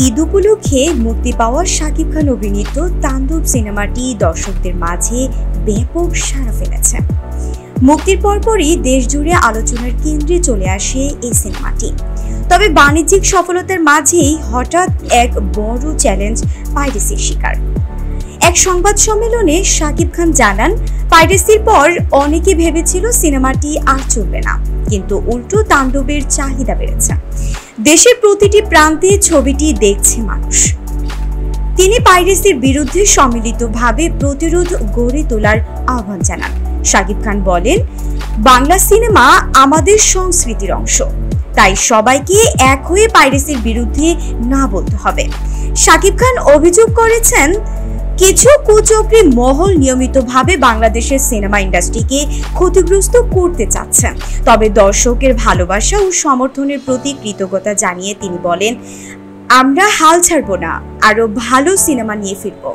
ঈদ উপলক্ষে মুক্তি পাওয়া শাকিব খান অভিনীত তাণ্ডব সিনেমাটি দর্শকদের মাঝে ব্যাপক সাড়া ফেলেছে। মুক্তির পরপরই দেশজুড়ে আলোচনার কেন্দ্রে চলে আসে এই সিনেমাটি। তবে বাণিজ্যিক সফলতার মাঝেই হঠাৎ এক বড় চ্যালেঞ্জ পাইরেসির শিকার। এক সংবাদ সম্মেলনে শাকিব খান জানান, পাইরেসির পর অনেকে ভেবেছিল সিনেমাটি আর চলবে না, কিন্তু উল্টো তাণ্ডবের চাহিদা বেড়েছে। দেশের প্রতিটি প্রান্তে ছবিটি দেখছে মানুষ। তিনি পাইরেসির বিরুদ্ধে সম্মিলিতভাবে প্রতিরোধ গড়ে তোলার আহ্বান জানান। শাকিব খান বলেন, বাংলা সিনেমা আমাদের সংস্কৃতির অংশ, তাই সবাইকে এক হয়ে পাইরেসির বিরুদ্ধে না বলতে হবে। শাকিব খান অভিযোগ করেছেন, কিছু কুচক্রী মহল নিয়মিতভাবে বাংলাদেশের সিনেমা ইন্ডাস্ট্রিকে ক্ষতিগ্রস্ত করতে চাচ্ছেন। তবে দর্শকের ভালোবাসা ও সমর্থনের প্রতি কৃতজ্ঞতা জানিয়ে তিনি বলেন, আমরা হাল ছাড়ব না, আরো ভালো সিনেমা নিয়ে ফিরব।